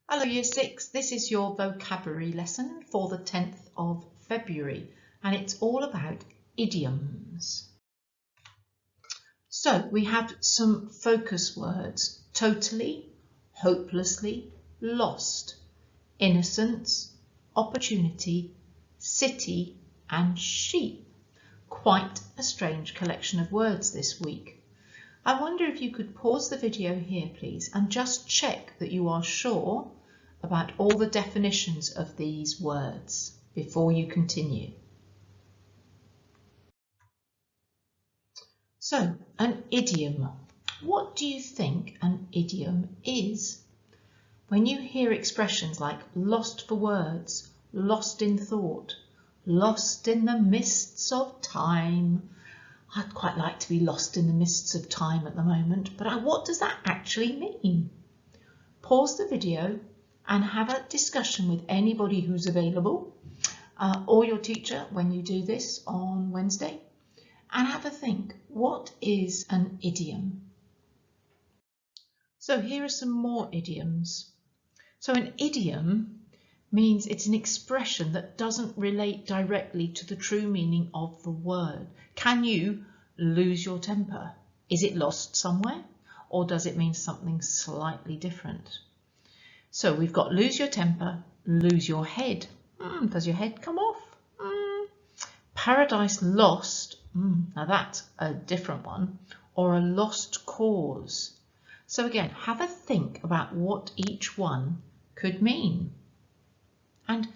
Hello Year 6, this is your vocabulary lesson for the 10th of February and it's all about idioms. So we have some focus words: totally, hopelessly, lost, innocence, opportunity, city and sheep. Quite a strange collection of words this week. I wonder if you could pause the video here please and just check that you are sure about all the definitions of these words before you continue. So, an idiom. What do you think an idiom is? When you hear expressions like lost for words, lost in thought, lost in the mists of time. I'd quite like to be lost in the mists of time at the moment, but what does that actually mean? Pause the video and have a discussion with anybody who's available or your teacher when you do this on Wednesday, and have a think, what is an idiom? So here are some more idioms. So an idiom means it's an expression that doesn't relate directly to the true meaning of the word. Can you lose your temper? Is it lost somewhere, or does it mean something slightly different? So we've got lose your temper, lose your head. Does your head come off? Paradise lost. Now that's a different one. Or a lost cause. So again, have a think about what each one could mean. And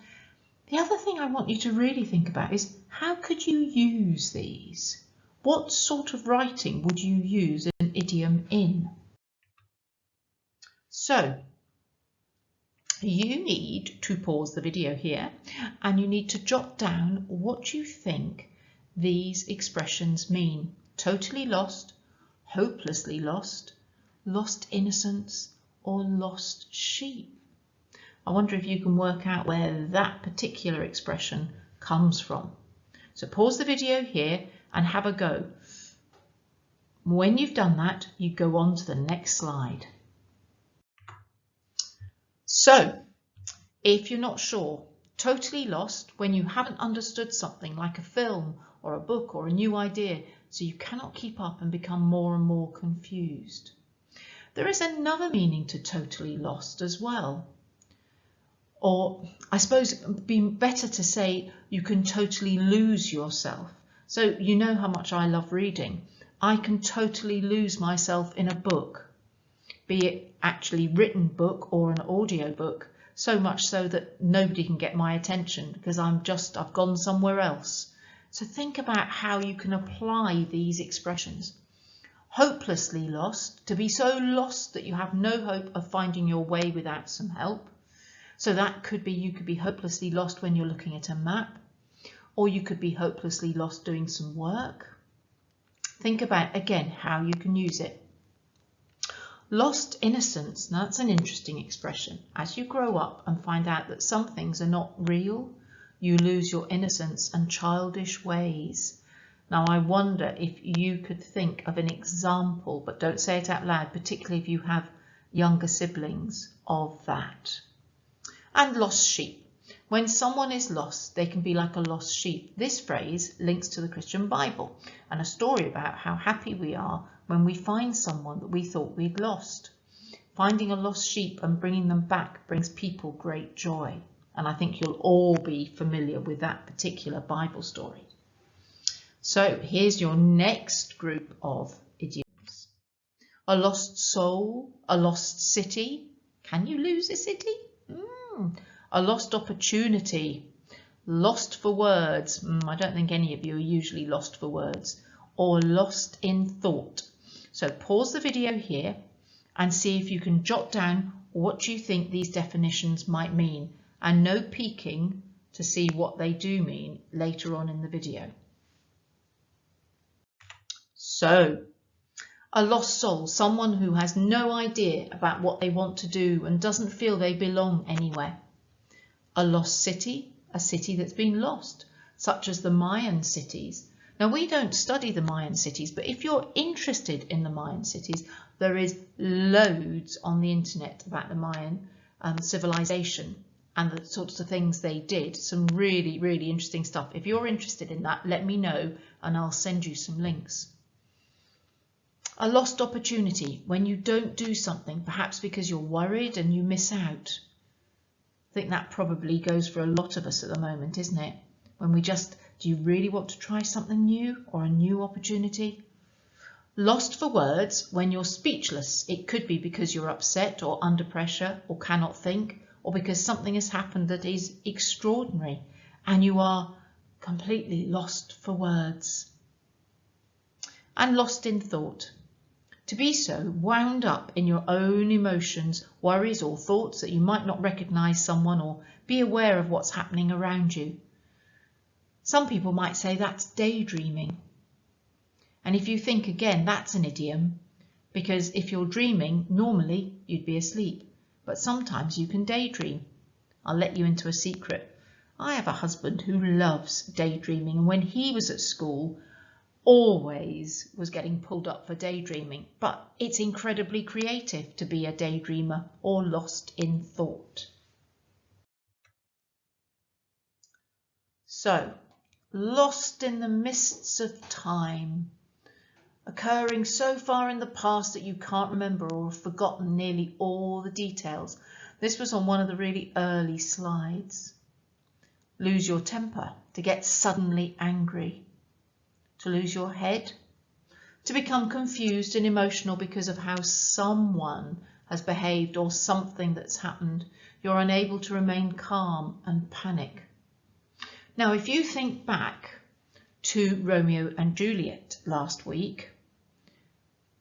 the other thing I want you to really think about is, how could you use these? What sort of writing would you use an idiom in? So you need to pause the video here and you need to jot down what you think these expressions mean. Totally lost, hopelessly lost, lost innocence, or lost sheep. I wonder if you can work out where that particular expression comes from. So pause the video here and have a go. When you've done that, you go on to the next slide. So, if you're not sure, totally lost when you haven't understood something like a film or a book or a new idea, so you cannot keep up and become more and more confused. There is another meaning to totally lost as well. Or I suppose it would be better to say you can totally lose yourself. So you know how much I love reading. I can totally lose myself in a book, be it actually written book or an audio book, so much so that nobody can get my attention because I've gone somewhere else. So think about how you can apply these expressions. Hopelessly lost, to be so lost that you have no hope of finding your way without some help. So that could be, you could be hopelessly lost when you're looking at a map, or you could be hopelessly lost doing some work. Think about, again, how you can use it. Lost innocence, now that's an interesting expression. As you grow up and find out that some things are not real, you lose your innocence and childish ways. Now I wonder if you could think of an example, but don't say it out loud, particularly if you have younger siblings, of that. And lost sheep. When someone is lost, they can be like a lost sheep. This phrase links to the Christian Bible and a story about how happy we are when we find someone that we thought we'd lost. Finding a lost sheep and bringing them back brings people great joy. And I think you'll all be familiar with that particular Bible story. So here's your next group of idioms. A lost soul, a lost city. Can you lose a city? A lost opportunity, lost for words. I don't think any of you are usually lost for words, or lost in thought. So pause the video here and see if you can jot down what you think these definitions might mean, and no peeking to see what they do mean later on in the video. So, a lost soul, someone who has no idea about what they want to do and doesn't feel they belong anywhere. A lost city, a city that's been lost, such as the Mayan cities. Now we don't study the Mayan cities, but if you're interested in the Mayan cities, there is loads on the internet about the Mayan civilization and the sorts of things they did. Some really, really interesting stuff. If you're interested in that, let me know and I'll send you some links. A lost opportunity, when you don't do something, perhaps because you're worried and you miss out. I think that probably goes for a lot of us at the moment, isn't it? When we just, do you really want to try something new or a new opportunity? Lost for words, when you're speechless. It could be because you're upset or under pressure or cannot think, or because something has happened that is extraordinary and you are completely lost for words. And lost in thought. To be so wound up in your own emotions, worries or thoughts that you might not recognise someone or be aware of what's happening around you. Some people might say that's daydreaming. And if you think again, that's an idiom, because if you're dreaming, normally you'd be asleep, but sometimes you can daydream. I'll let you into a secret. I have a husband who loves daydreaming, and when he was at school, always was getting pulled up for daydreaming, but it's incredibly creative to be a daydreamer or lost in thought. So, lost in the mists of time, occurring so far in the past that you can't remember or have forgotten nearly all the details. This was on one of the really early slides. Lose your temper, to get suddenly angry. To lose your head, to become confused and emotional because of how someone has behaved or something that's happened. You're unable to remain calm and panic. Now, if you think back to Romeo and Juliet last week,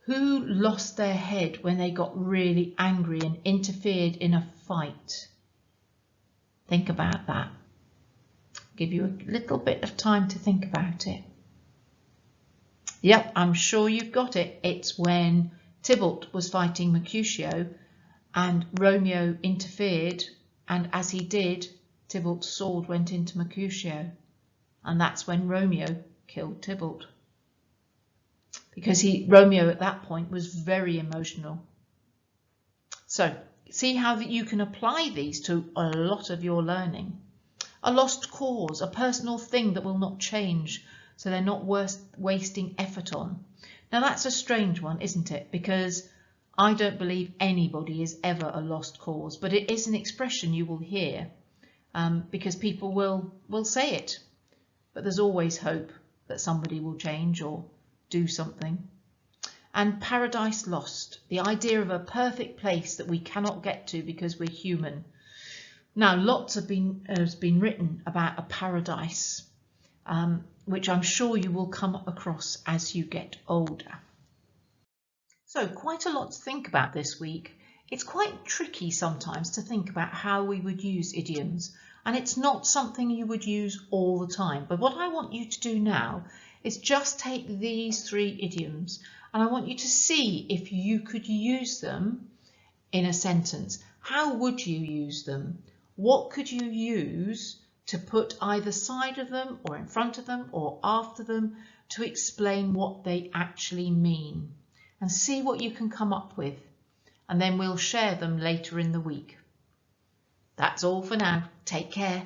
who lost their head when they got really angry and interfered in a fight? Think about that. I'll give you a little bit of time to think about it. Yep, I'm sure you've got it. It's when Tybalt was fighting Mercutio and Romeo interfered, and as he did, Tybalt's sword went into Mercutio, and that's when Romeo killed Tybalt. Because Romeo at that point was very emotional. So, see how that you can apply these to a lot of your learning. A lost cause, a personal thing that will not change, so they're not worth wasting effort on. Now that's a strange one, isn't it? Because I don't believe anybody is ever a lost cause, but it is an expression you will hear because people will say it. But there's always hope that somebody will change or do something. And paradise lost, the idea of a perfect place that we cannot get to because we're human. Now lots has been written about a paradise, which I'm sure you will come across as you get older. So quite a lot to think about this week. It's quite tricky sometimes to think about how we would use idioms, and it's not something you would use all the time. But what I want you to do now is just take these 3 idioms and I want you to see if you could use them in a sentence. How would you use them? What could you use to put either side of them or in front of them or after them to explain what they actually mean? And see what you can come up with, and then we'll share them later in the week. That's all for now. Take care.